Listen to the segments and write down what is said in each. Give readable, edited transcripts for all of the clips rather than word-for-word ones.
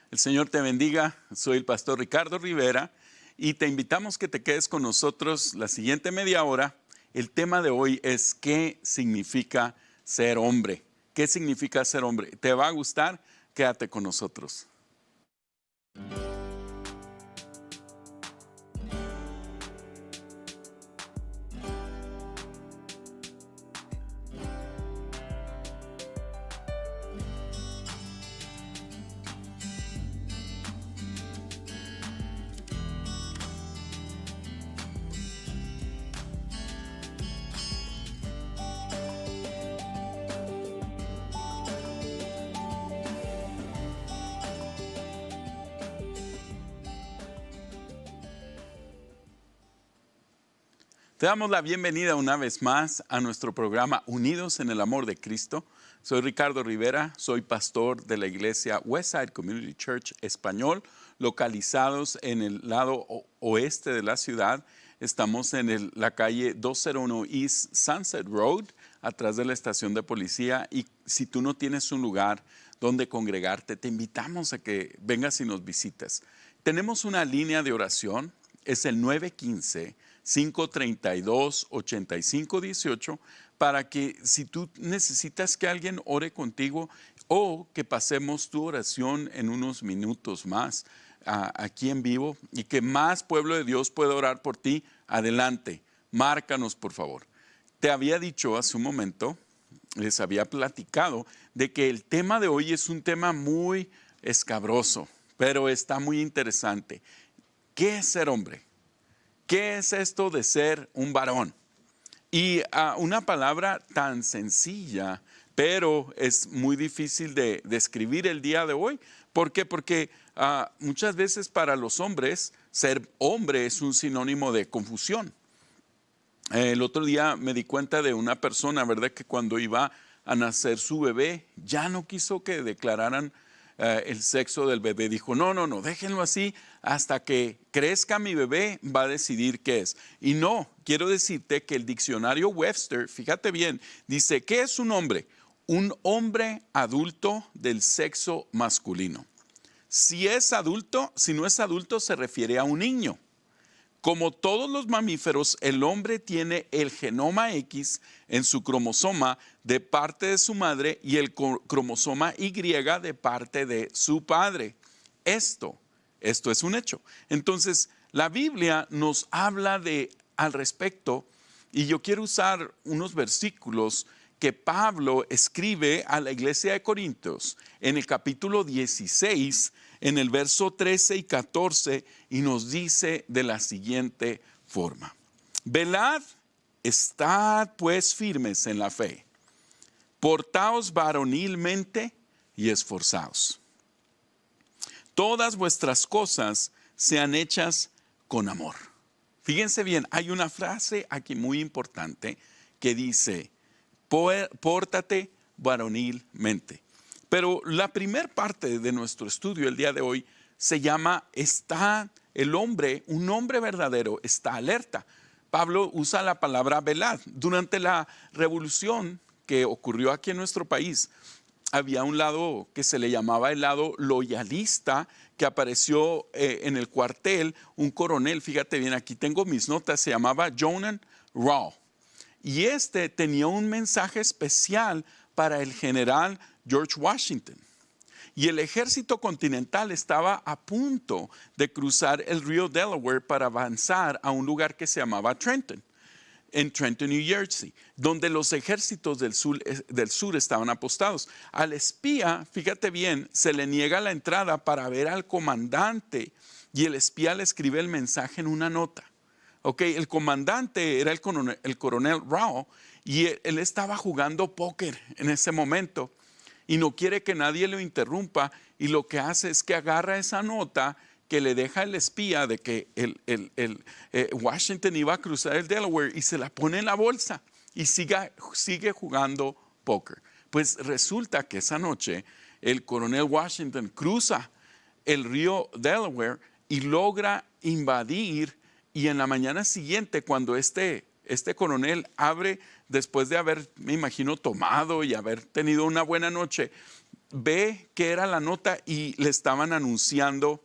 El Señor te bendiga. Soy el pastor Ricardo Rivera y te invitamos que te quedes con nosotros la siguiente media hora. El tema de hoy es ¿qué significa ser hombre? ¿Qué significa ser hombre? ¿Te va a gustar? Quédate con nosotros. Te damos la bienvenida una vez más a nuestro programa Unidos en el Amor de Cristo. Soy Ricardo Rivera, soy pastor de la iglesia Westside Community Church Español, localizados en el lado oeste de la ciudad. Estamos en la calle 201 East Sunset Road, atrás de la estación de policía. Y si tú no tienes un lugar donde congregarte, te invitamos a que vengas y nos visites. Tenemos una línea de oración, es el 915-532-8518, para que si tú necesitas que alguien ore contigo o que pasemos tu oración en unos minutos más aquí en vivo y que más pueblo de Dios pueda orar por ti, adelante, márcanos por favor. Te había dicho hace un momento, les había platicado de que el tema de hoy es un tema muy escabroso, pero está muy interesante. ¿Qué es ser hombre? ¿Qué es esto de ser un varón? Y una palabra tan sencilla, pero es muy difícil de describir el día de hoy. ¿Por qué? Porque muchas veces para los hombres, ser hombre es un sinónimo de confusión. El otro día me di cuenta de una persona, ¿verdad? Que cuando iba a nacer su bebé, ya no quiso que declararan el sexo del bebé. Dijo, no, déjenlo así hasta que crezca mi bebé, va a decidir qué es. Y no, quiero decirte que el diccionario Webster, fíjate bien, dice, ¿qué es un hombre? Un hombre adulto del sexo masculino. Si no es adulto, se refiere a un niño. Como todos los mamíferos, el hombre tiene el genoma X en su cromosoma de parte de su madre y el cromosoma Y de parte de su padre. Esto es un hecho. Entonces, la Biblia nos habla al respecto, y yo quiero usar unos versículos que Pablo escribe a la iglesia de Corintios en el capítulo 16, en el verso 13 y 14, y nos dice de la siguiente forma: velad, estad pues firmes en la fe, portaos varonilmente y esforzaos. Todas vuestras cosas sean hechas con amor. Fíjense bien, hay una frase aquí muy importante que dice, pórtate varonilmente. Pero la primera parte de nuestro estudio el día de hoy se llama ¿está el hombre, un hombre verdadero, está alerta? Pablo usa la palabra velad. Durante la revolución que ocurrió aquí en nuestro país, había un lado que se le llamaba el lado loyalista, que apareció en el cuartel, un coronel, fíjate bien, aquí tengo mis notas, se llamaba Jonan Raw. Y este tenía un mensaje especial para el general George Washington. Y el ejército continental estaba a punto de cruzar el río Delaware para avanzar a un lugar que se llamaba Trenton, en Trenton, New Jersey, donde los ejércitos del sur estaban apostados. Al espía, fíjate bien, se le niega la entrada para ver al comandante, y el espía le escribe el mensaje en una nota. El comandante era el coronel Rao, y él estaba jugando póker en ese momento y no quiere que nadie lo interrumpa, y lo que hace es que agarra esa nota que le deja el espía de que Washington iba a cruzar el Delaware, y se la pone en la bolsa y sigue jugando póker. Pues resulta que esa noche el coronel Washington cruza el río Delaware y logra invadir. Y en la mañana siguiente, cuando este coronel abre, después de haber, me imagino, tomado y haber tenido una buena noche, ve qué era la nota y le estaban anunciando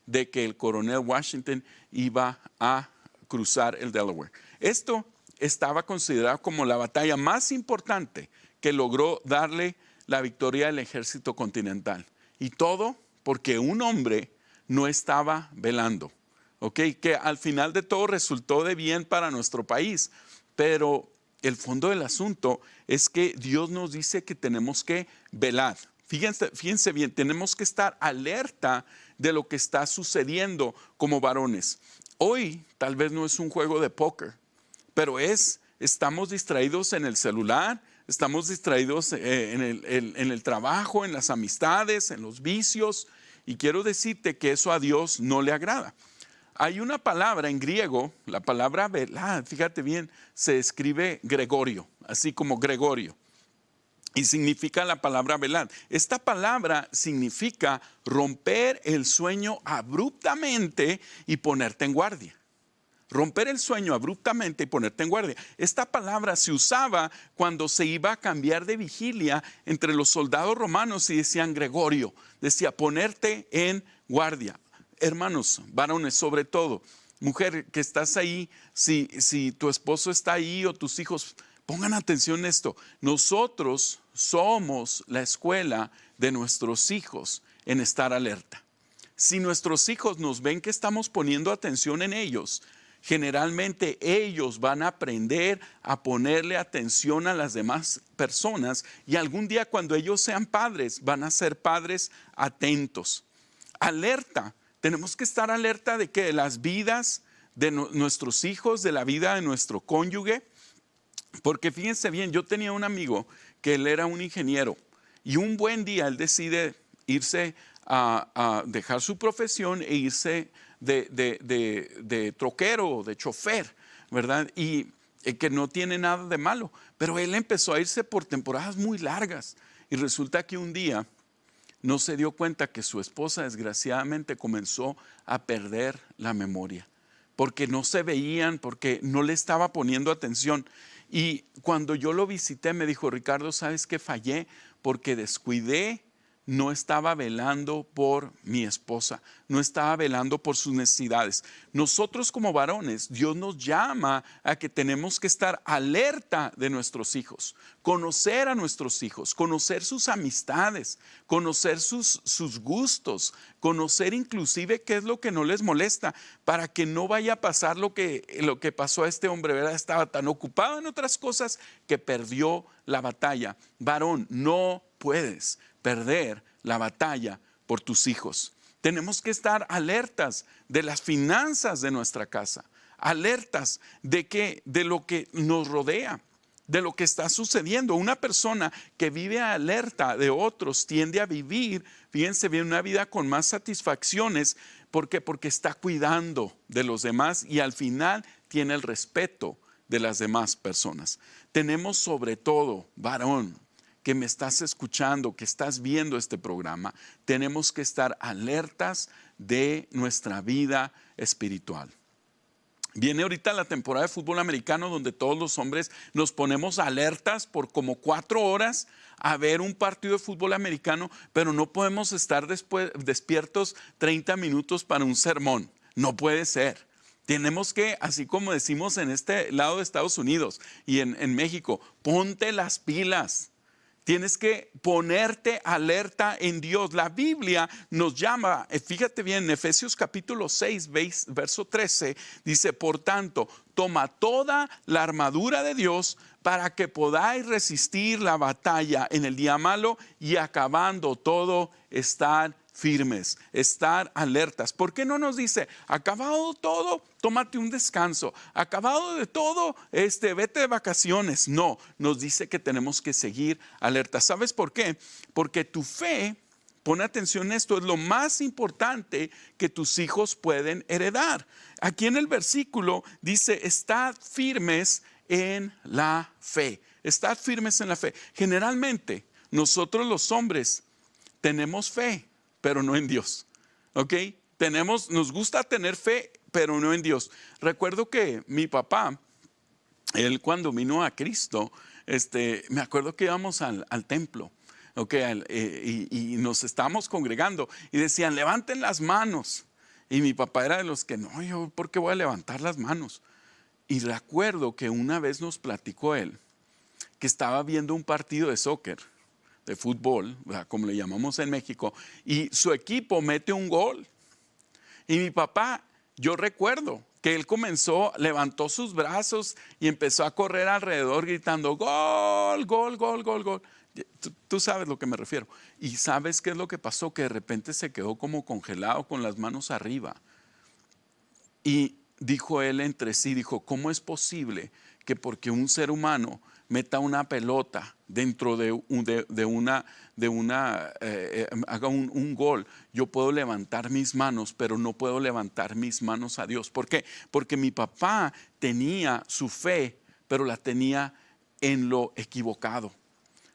de que el coronel Washington iba a cruzar el Delaware. Esto estaba considerado como la batalla más importante que logró darle la victoria al ejército continental. Y todo porque un hombre no estaba velando. ¿Ok? Que al final de todo resultó de bien para nuestro país. Pero el fondo del asunto es que Dios nos dice que tenemos que velar. Fíjense bien, tenemos que estar alerta de lo que está sucediendo como varones. Hoy tal vez no es un juego de póker, pero estamos distraídos en el celular, estamos distraídos en el trabajo, en las amistades, en los vicios, y quiero decirte que eso a Dios no le agrada. Hay una palabra en griego, la palabra velar, fíjate bien, se escribe Gregorio, así como Gregorio. Y significa la palabra velar. Esta palabra significa romper el sueño abruptamente y ponerte en guardia. Romper el sueño abruptamente y ponerte en guardia. Esta palabra se usaba cuando se iba a cambiar de vigilia entre los soldados romanos y decían Gregorio, decía ponerte en guardia. Hermanos, varones, sobre todo, mujer que estás ahí, si tu esposo está ahí o tus hijos, pongan atención a esto. Nosotros somos la escuela de nuestros hijos en estar alerta. Si nuestros hijos nos ven que estamos poniendo atención en ellos, generalmente ellos van a aprender a ponerle atención a las demás personas y algún día cuando ellos sean padres van a ser padres atentos. Alerta, tenemos que estar alerta de que las vidas de nuestros hijos, de la vida de nuestro cónyuge, porque fíjense bien, yo tenía un amigo que él era un ingeniero y un buen día él decide irse a dejar su profesión e irse de troquero, de chofer, ¿verdad? Y que no tiene nada de malo, pero él empezó a irse por temporadas muy largas y resulta que un día no se dio cuenta que su esposa desgraciadamente comenzó a perder la memoria, porque no se veían, porque no le estaba poniendo atención. Y cuando yo lo visité me dijo, Ricardo, ¿sabes qué? Fallé porque descuidé, no estaba velando por mi esposa, no estaba velando por sus necesidades. Nosotros como varones, Dios nos llama a que tenemos que estar alerta de nuestros hijos, conocer a nuestros hijos, conocer sus amistades, conocer sus gustos, conocer inclusive qué es lo que no les molesta, para que no vaya a pasar lo que pasó a este hombre, ¿verdad? Estaba tan ocupado en otras cosas que perdió la batalla. Varón, no puedes perder la batalla por tus hijos. Tenemos que estar alertas de las finanzas de nuestra casa, alertas de lo que nos rodea, de lo que está sucediendo. Una persona que vive alerta de otros tiende a vivir, fíjense bien, una vida con más satisfacciones. ¿Por qué? Porque está cuidando de los demás y al final tiene el respeto de las demás personas. Tenemos sobre todo, varón, que me estás escuchando, que estás viendo este programa, tenemos que estar alertas de nuestra vida espiritual. Viene ahorita la temporada de fútbol americano donde todos los hombres nos ponemos alertas por como 4 horas a ver un partido de fútbol americano, pero no podemos estar despiertos 30 minutos para un sermón. No puede ser. Tenemos que, así como decimos en este lado de Estados Unidos y en México, ponte las pilas. Tienes que ponerte alerta en Dios. La Biblia nos llama, fíjate bien, en Efesios capítulo 6, verso 13, dice, por tanto, toma toda la armadura de Dios para que podáis resistir la batalla en el día malo y acabando todo, estar firmes, estar alertas. ¿Por qué no nos dice, acabado todo, tómate un descanso, acabado de todo, vete de vacaciones? No, nos dice que tenemos que seguir alertas. ¿Sabes por qué? Porque tu fe, pon atención a esto, es lo más importante que tus hijos pueden heredar. Aquí en el versículo dice, estad firmes en la fe. Estad firmes en la fe. Generalmente, nosotros los hombres tenemos fe, pero no en Dios, ¿ok? Nos gusta tener fe, pero no en Dios. Recuerdo que mi papá, él cuando vino a Cristo, me acuerdo que íbamos al templo, y nos estábamos congregando y decían, levanten las manos. Y mi papá era de los que, no, yo, ¿por qué voy a levantar las manos? Y recuerdo que una vez nos platicó él que estaba viendo un partido de soccer, de fútbol, como le llamamos en México, y su equipo mete un gol. Y mi papá, yo recuerdo que él levantó sus brazos y empezó a correr alrededor gritando, gol, gol, gol, gol, gol. Tú sabes lo que me refiero. Y ¿sabes qué es lo que pasó? Que de repente se quedó como congelado con las manos arriba. Y dijo él entre sí, dijo, ¿cómo es posible que porque un ser humano meta una pelota dentro haga un gol, yo puedo levantar mis manos, pero no puedo levantar mis manos a Dios? ¿Por qué? Porque mi papá tenía su fe, pero la tenía en lo equivocado.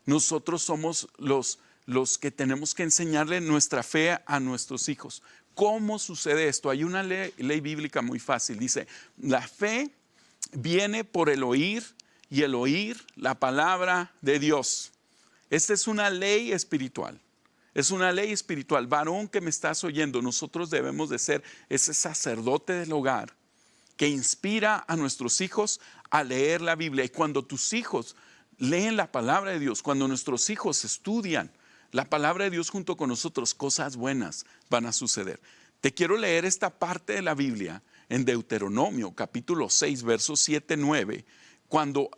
Nosotros somos los que tenemos que enseñarle nuestra fe a nuestros hijos. ¿Cómo sucede esto? Hay una ley bíblica muy fácil. Dice, la fe viene por el oír y el oír la palabra de Dios. Esta es una ley espiritual. Es una ley espiritual. Varón que me estás oyendo, nosotros debemos de ser ese sacerdote del hogar que inspira a nuestros hijos a leer la Biblia. Y cuando tus hijos leen la palabra de Dios, cuando nuestros hijos estudian la palabra de Dios junto con nosotros, cosas buenas van a suceder. Te quiero leer esta parte de la Biblia en Deuteronomio, capítulo 6, versos 7, 9,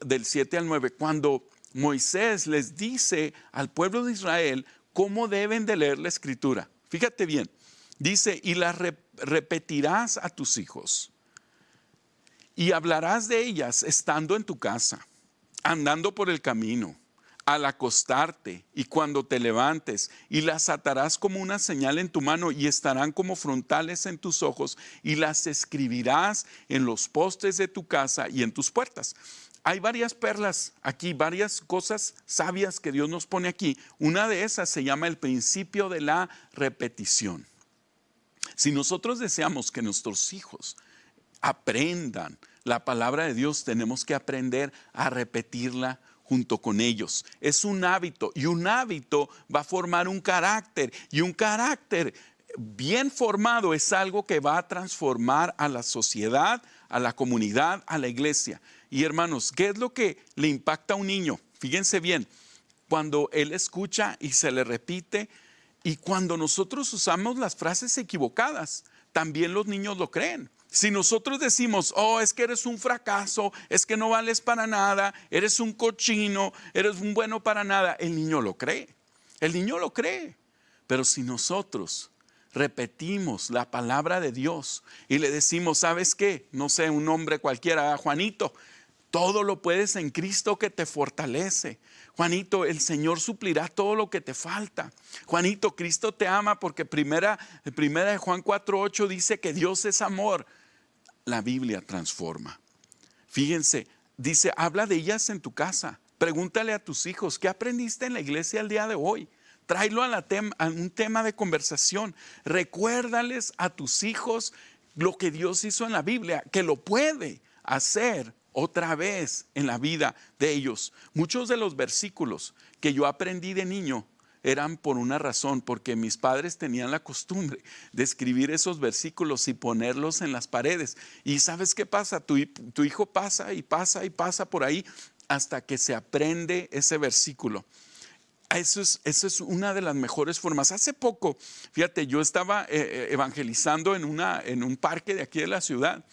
del 7 al 9, cuando Moisés les dice al pueblo de Israel cómo deben de leer la Escritura. Fíjate bien, dice, y la repetirás a tus hijos, y hablarás de ellas estando en tu casa, andando por el camino, al acostarte y cuando te levantes, y las atarás como una señal en tu mano y estarán como frontales en tus ojos, y las escribirás en los postes de tu casa y en tus puertas. Hay varias perlas aquí, varias cosas sabias que Dios nos pone aquí. Una de esas se llama el principio de la repetición. Si nosotros deseamos que nuestros hijos aprendan la palabra de Dios, tenemos que aprender a repetirla junto con ellos. Es un hábito, y un hábito va a formar un carácter, y un carácter bien formado es algo que va a transformar a la sociedad, a la comunidad, a la iglesia. Y hermanos, ¿qué es lo que le impacta a un niño? Fíjense bien, cuando él escucha y se le repite, y cuando nosotros usamos las frases equivocadas, también los niños lo creen. Si nosotros decimos, oh, es que eres un fracaso, es que no vales para nada, eres un cochino, eres un bueno para nada, el niño lo cree. El niño lo cree. Pero si nosotros repetimos la palabra de Dios y le decimos, ¿sabes qué? No sé, un nombre cualquiera, Juanito, todo lo puedes en Cristo que te fortalece. Juanito, el Señor suplirá todo lo que te falta. Juanito, Cristo te ama porque primera de Juan 4:8 dice que Dios es amor. La Biblia transforma. Fíjense, dice, habla de ellas en tu casa. Pregúntale a tus hijos, ¿qué aprendiste en la iglesia el día de hoy? Tráelo a un tema de conversación. Recuérdales a tus hijos lo que Dios hizo en la Biblia, que lo puede hacer otra vez en la vida de ellos. Muchos de los versículos que yo aprendí de niño eran por una razón, porque mis padres tenían la costumbre de escribir esos versículos y ponerlos en las paredes. Y ¿sabes qué pasa? Tu hijo pasa y pasa y pasa por ahí hasta que se aprende ese versículo. Eso es una de las mejores formas. Hace poco, fíjate, yo estaba evangelizando en un parque de aquí de la ciudad.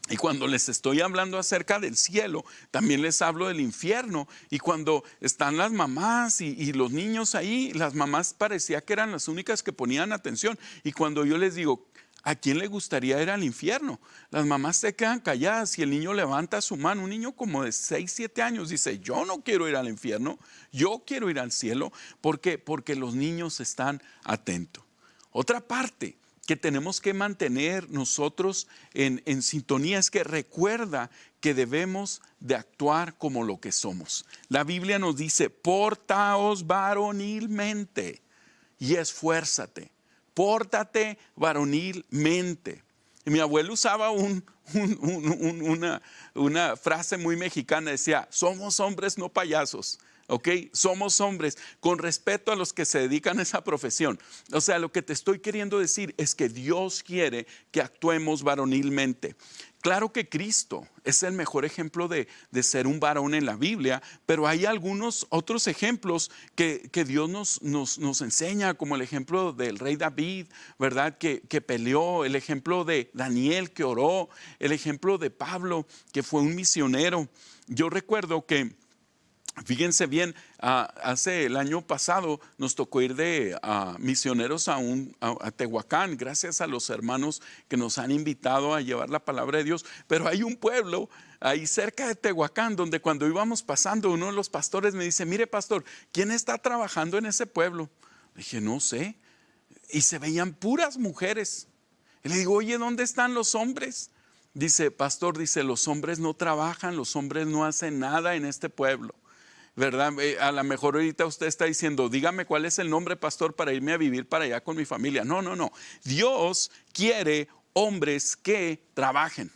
Y cuando les estoy hablando acerca del cielo, también les hablo del infierno. Y cuando están las mamás y los niños ahí, las mamás parecía que eran las únicas que ponían atención. Y cuando yo les digo, ¿a quién le gustaría ir al infierno? Las mamás se quedan calladas y el niño levanta su mano. Un niño como de 6, 7 años dice, yo no quiero ir al infierno, yo quiero ir al cielo. ¿Por qué? Porque los niños están atentos. Otra parte que tenemos que mantener nosotros en sintonía es que recuerda que debemos de actuar como lo que somos. La Biblia nos dice, portaos varonilmente y esfuérzate. Pórtate varonilmente. Y mi abuelo usaba una frase muy mexicana, decía, somos hombres no payasos. ¿ok? Somos hombres, con respeto a los que se dedican a esa profesión. O sea, lo que te estoy queriendo decir es que Dios quiere que actuemos varonilmente. Claro que Cristo es el mejor ejemplo de ser un varón en la Biblia, pero hay algunos otros ejemplos que Dios nos enseña, como el ejemplo del rey David, ¿verdad? Que peleó, el ejemplo de Daniel que oró, el ejemplo de Pablo que fue un misionero. Yo recuerdo que, fíjense bien, hace el año pasado nos tocó ir de misioneros a Tehuacán, gracias a los hermanos que nos han invitado a llevar la palabra de Dios. Pero hay un pueblo ahí cerca de Tehuacán donde cuando íbamos pasando, uno de los pastores me dice: mire, pastor, ¿quién está trabajando en ese pueblo? Le dije: no sé. Y se veían puras mujeres. Y le digo: oye, ¿dónde están los hombres? Dice: pastor, dice, los hombres no trabajan, los hombres no hacen nada en este pueblo, ¿verdad? A lo mejor ahorita usted está diciendo: dígame cuál es el nombre, pastor, para irme a vivir para allá con mi familia. No, no, no. Dios quiere hombres que trabajen.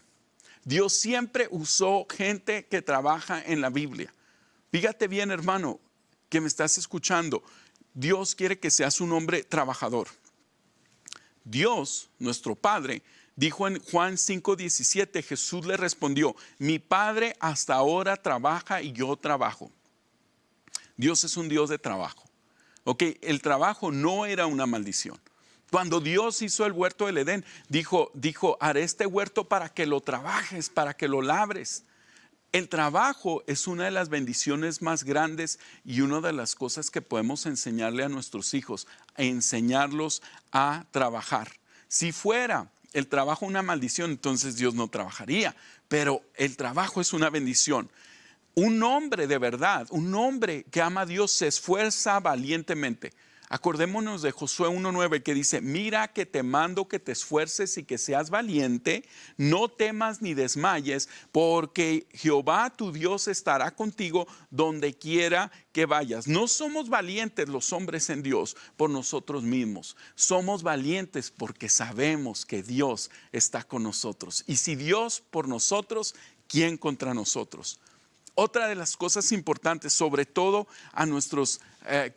Dios siempre usó gente que trabaja en la Biblia. Fíjate bien, hermano, que me estás escuchando. Dios quiere que seas un hombre trabajador. Dios, nuestro Padre, dijo en Juan 5:17, Jesús le respondió: mi Padre hasta ahora trabaja y yo trabajo. Dios es un Dios de trabajo. Ok, el trabajo no era una maldición. Cuando Dios hizo el huerto del Edén, dijo: haré este huerto para que lo trabajes, para que lo labres. El trabajo es una de las bendiciones más grandes y una de las cosas que podemos enseñarle a nuestros hijos, enseñarlos a trabajar. Si fuera el trabajo una maldición, entonces Dios no trabajaría, pero el trabajo es una bendición. Un hombre de verdad, un hombre que ama a Dios, se esfuerza valientemente. Acordémonos de Josué 1:9 que dice: mira que te mando que te esfuerces y que seas valiente, no temas ni desmayes, porque Jehová tu Dios estará contigo donde quiera que vayas. No somos valientes los hombres en Dios por nosotros mismos, somos valientes porque sabemos que Dios está con nosotros. Y si Dios por nosotros, ¿quién contra nosotros? Otra de las cosas importantes, sobre todo a nuestros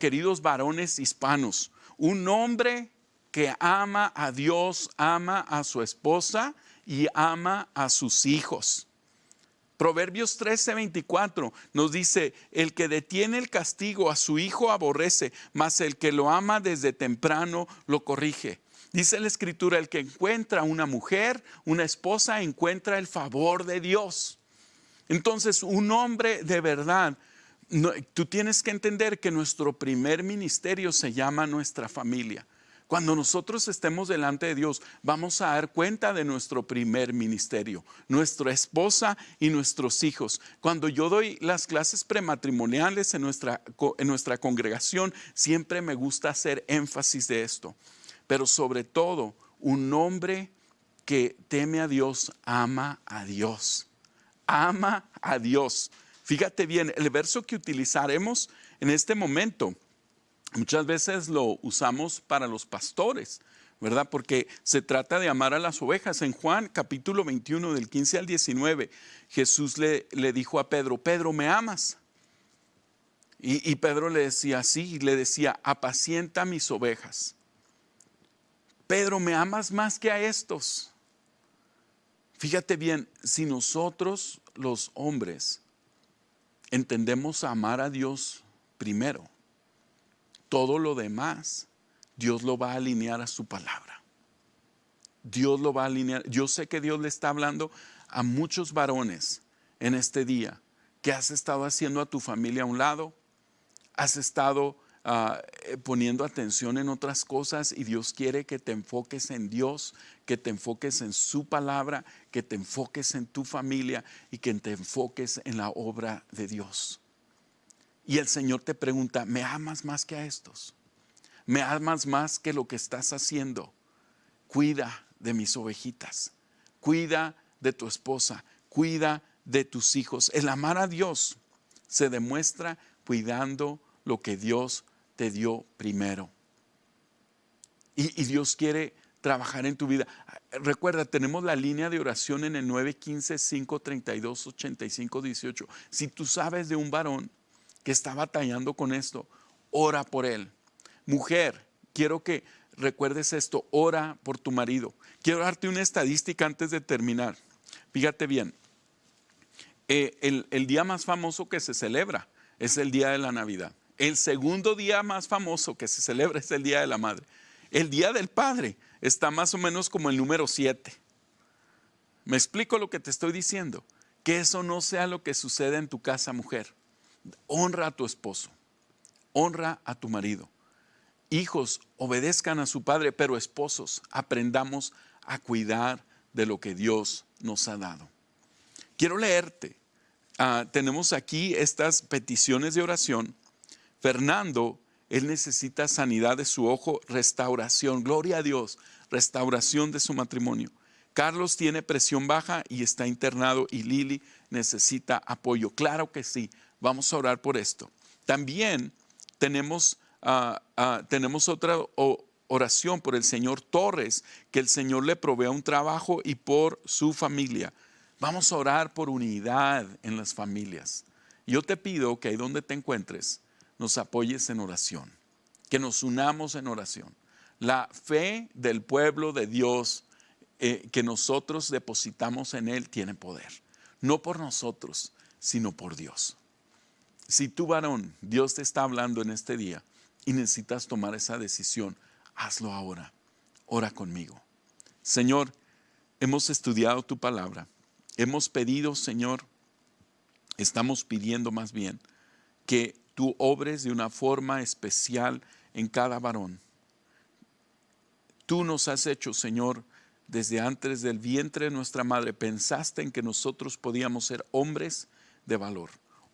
queridos varones hispanos: un hombre que ama a Dios, ama a su esposa y ama a sus hijos. Proverbios 13:24 nos dice: el que detiene el castigo a su hijo aborrece, mas el que lo ama desde temprano lo corrige. Dice la Escritura: el que encuentra una mujer, una esposa, encuentra el favor de Dios. Entonces, un hombre de verdad, tú tienes que entender que nuestro primer ministerio se llama nuestra familia. Cuando nosotros estemos delante de Dios, vamos a dar cuenta de nuestro primer ministerio, nuestra esposa y nuestros hijos. Cuando yo doy las clases prematrimoniales en nuestra congregación, siempre me gusta hacer énfasis de esto. Pero sobre todo, un hombre que teme a Dios, ama a Dios. Ama a Dios. Fíjate bien, el verso que utilizaremos en este momento, muchas veces lo usamos para los pastores, ¿verdad? Porque se trata de amar a las ovejas. En Juan capítulo 21, del 15 al 19, Jesús le dijo a Pedro: Pedro, ¿me amas? Y Pedro le decía: sí, le decía: apacienta mis ovejas. Pedro, ¿me amas más que a estos? Fíjate bien, si nosotros los hombres entendemos a amar a Dios primero, todo lo demás Dios lo va a alinear a su palabra. Dios lo va a alinear. Yo sé que Dios le está hablando a muchos varones en este día, que has estado haciendo a tu familia a un lado, has estado poniendo atención en otras cosas, y Dios quiere que te enfoques en Dios, que te enfoques en su palabra, que te enfoques en tu familia y que te enfoques en la obra de Dios. Y el Señor te pregunta: ¿me amas más que a estos? ¿Me amas más que lo que estás haciendo? Cuida de mis ovejitas, cuida de tu esposa, cuida de tus hijos. El amar a Dios se demuestra cuidando lo que Dios te dio primero. Y Dios quiere trabajar en tu vida. Recuerda, tenemos la línea de oración en el 915-532-8518. Si tú sabes de un varón que está batallando con esto, ora por él. Mujer, quiero que recuerdes esto, ora por tu marido. Quiero darte una estadística antes de terminar. Fíjate bien, el día más famoso que se celebra es el día de la Navidad. El segundo día más famoso que se celebra es el Día de la Madre. El Día del Padre está más o menos como el número 7. ¿Me explico lo que te estoy diciendo? Que eso no sea lo que sucede en tu casa, mujer. Honra a tu esposo, honra a tu marido. Hijos, obedezcan a su padre, pero esposos, aprendamos a cuidar de lo que Dios nos ha dado. Quiero leerte. Tenemos aquí estas peticiones de oración. Fernando, él necesita sanidad de su ojo, restauración, gloria a Dios, restauración de su matrimonio. Carlos tiene presión baja y está internado, y Lili necesita apoyo. Claro que sí, vamos a orar por esto. También tenemos otra oración por el señor Torres, que el Señor le provea un trabajo, y por su familia. Vamos a orar por unidad en las familias. Yo te pido que ahí donde te encuentres, nos apoyes en oración, que nos unamos en oración. La fe del pueblo de Dios que nosotros depositamos en Él tiene poder, no por nosotros, sino por Dios. Si tú, varón, Dios te está hablando en este día y necesitas tomar esa decisión, hazlo ahora. Ora conmigo. Señor, hemos estudiado tu palabra. Hemos pedido, Señor, estamos pidiendo más bien que tú obres de una forma especial en cada varón. Tú nos has hecho, Señor, desde antes del vientre de nuestra madre. Pensaste en que nosotros podíamos ser hombres de valor,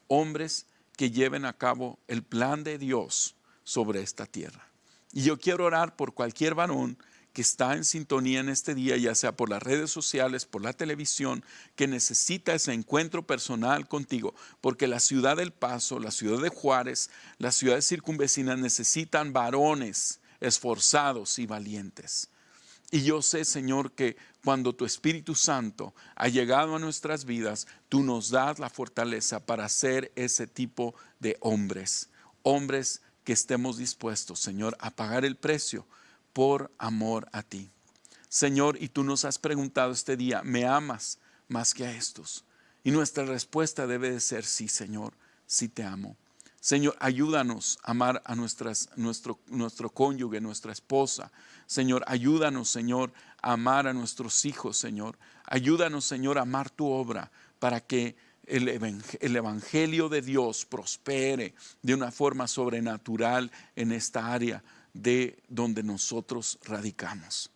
hombres que lleven a cabo el plan de Dios sobre esta tierra. Y yo quiero orar por cualquier varón que está en sintonía en este día, ya sea por las redes sociales, por la televisión, que necesita ese encuentro personal contigo, porque la ciudad del Paso, la ciudad de Juárez, las ciudades circunvecinas necesitan varones esforzados y valientes. Y yo sé, Señor, que cuando tu Espíritu Santo ha llegado a nuestras vidas, tú nos das la fortaleza para ser ese tipo de hombres. Hombres que estemos dispuestos, Señor, a pagar el precio por amor a ti. Señor, y tú nos has preguntado este día, ¿me amas más que a estos? Y nuestra respuesta debe de ser sí, Señor, sí te amo. Señor, ayúdanos a amar a nuestro cónyuge, nuestra esposa. Señor, ayúdanos, Señor, a amar a nuestros hijos, Señor. Ayúdanos, Señor, a amar tu obra para que el evangelio de Dios prospere de una forma sobrenatural en esta área de donde nosotros radicamos.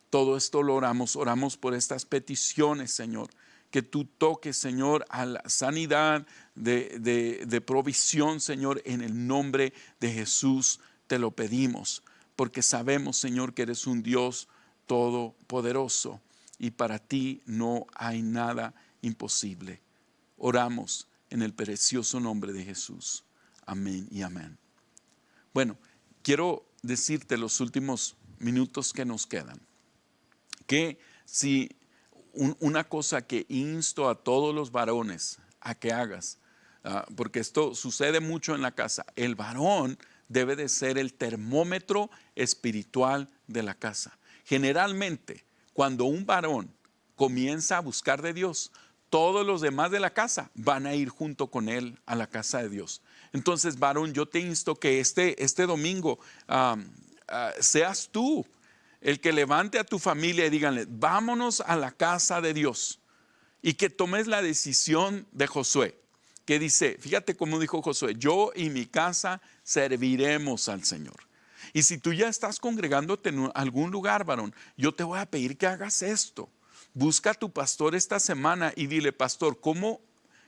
Todo esto lo oramos por estas peticiones, Señor. Que tú toques, Señor, a la sanidad de provisión, Señor, en el nombre de Jesús te lo pedimos, porque sabemos, Señor, que eres un Dios todopoderoso y para ti no hay nada imposible. Oramos en el precioso nombre de Jesús. Amén y amén. Bueno, quiero decirte los últimos minutos que nos quedan, que si una cosa que insto a todos los varones a que hagas, porque esto sucede mucho en la casa, el varón debe de ser el termómetro espiritual de la casa. Generalmente, cuando un varón comienza a buscar de Dios, todos los demás de la casa van a ir junto con él a la casa de Dios. Entonces, varón, yo te insto que este domingo seas tú el que levante a tu familia y díganle, vámonos a la casa de Dios. Y que tomes la decisión de Josué, que dice, fíjate cómo dijo Josué, yo y mi casa serviremos al Señor. Y si tú ya estás congregándote en algún lugar, varón, yo te voy a pedir que hagas esto. Busca a tu pastor esta semana y dile, pastor, ¿cómo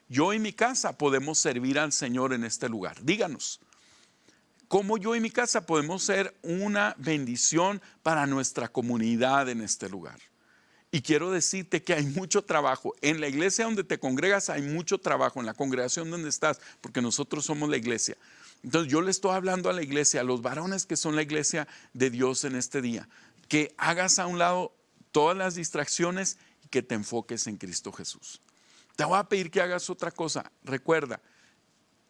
yo y mi casa podemos servir al Señor en este lugar? Díganos. ¿Cómo yo y mi casa podemos ser una bendición para nuestra comunidad en este lugar? Y quiero decirte que hay mucho trabajo. En la iglesia donde te congregas hay mucho trabajo, en la congregación donde estás, porque nosotros somos la iglesia. Entonces yo le estoy hablando a la iglesia, a los varones que son la iglesia de Dios en este día, que hagas a un lado todas las distracciones y que te enfoques en Cristo Jesús. Te voy a pedir que hagas otra cosa. Recuerda,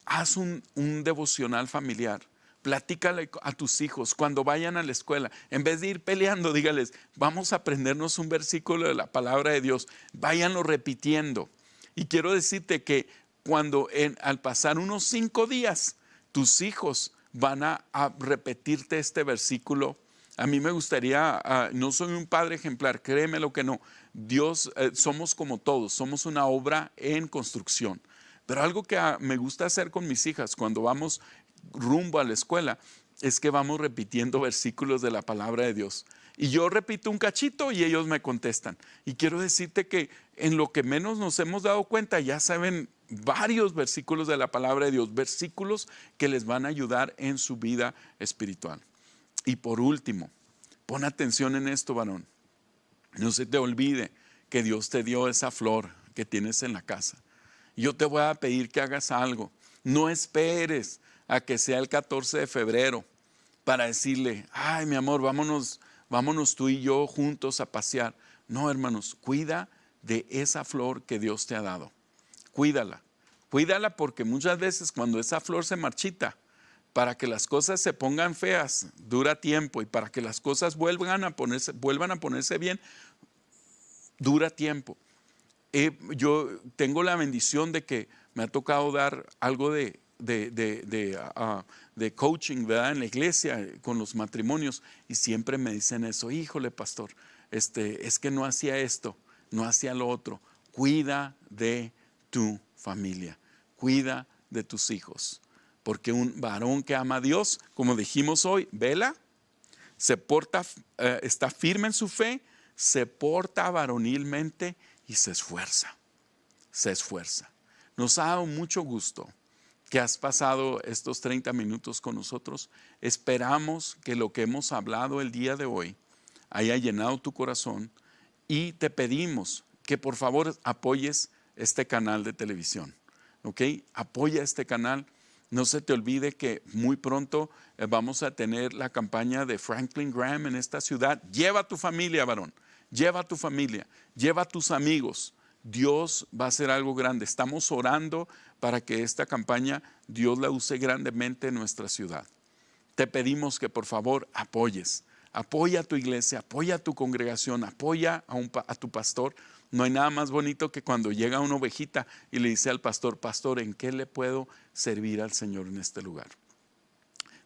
haz un devocional familiar. Platícale a tus hijos cuando vayan a la escuela. En vez de ir peleando, dígales, vamos a aprendernos un versículo de la palabra de Dios. Váyanlo repitiendo. Y quiero decirte que al pasar unos 5 días, tus hijos van a repetirte este versículo. A mí me gustaría, no soy un padre ejemplar, créeme lo que no. Dios, somos como todos, somos una obra en construcción. Pero algo que me gusta hacer con mis hijas cuando vamos rumbo a la escuela es que vamos repitiendo versículos de la palabra de Dios. Y yo repito un cachito y ellos me contestan. Y quiero decirte que en lo que menos nos hemos dado cuenta, ya saben varios versículos de la palabra de Dios, versículos que les van a ayudar en su vida espiritual. Y por último, pon atención en esto, varón. No se te olvide que Dios te dio esa flor que tienes en la casa. Yo te voy a pedir que hagas algo. No esperes a que sea el 14 de febrero para decirle, ay, mi amor, vámonos tú y yo juntos a pasear. No, hermanos, cuida de esa flor que Dios te ha dado. Cuídala. Cuídala porque muchas veces cuando esa flor se marchita, para que las cosas se pongan feas, dura tiempo. Y para que las cosas vuelvan a ponerse bien, dura tiempo. Yo tengo la bendición de que me ha tocado dar algo de coaching, ¿verdad? En la iglesia con los matrimonios, y siempre me dicen eso, híjole, pastor, es que no hacía esto, no hacía lo otro. Cuida de tu familia, cuida de tus hijos, porque un varón que ama a Dios, como dijimos hoy, vela, se porta, está firme en su fe, se porta varonilmente y se esfuerza. Nos ha dado mucho gusto que has pasado estos 30 minutos con nosotros. Esperamos que lo que hemos hablado el día de hoy haya llenado tu corazón y te pedimos que por favor apoyes este canal de televisión. ¿Ok? Apoya este canal. No se te olvide que muy pronto vamos a tener la campaña de Franklin Graham en esta ciudad. Lleva a tu familia, varón. Lleva a tu familia. Lleva a tus amigos. Dios va a hacer algo grande. Estamos orando para que esta campaña Dios la use grandemente en nuestra ciudad. Te pedimos que por favor apoyes. Apoya a tu iglesia, apoya a tu congregación, apoya a tu pastor. No hay nada más bonito que cuando llega una ovejita y le dice al pastor, pastor, ¿en qué le puedo servir al Señor en este lugar?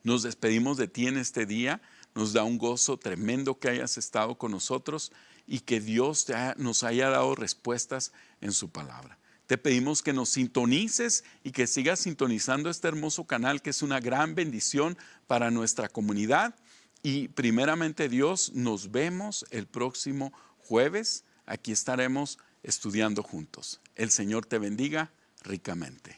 Nos despedimos de ti en este día. Nos da un gozo tremendo que hayas estado con nosotros y que Dios nos haya dado respuestas en su palabra. Te pedimos que nos sintonices y que sigas sintonizando este hermoso canal, que es una gran bendición para nuestra comunidad. Y primeramente Dios, nos vemos el próximo jueves. Aquí estaremos estudiando juntos. El Señor te bendiga ricamente.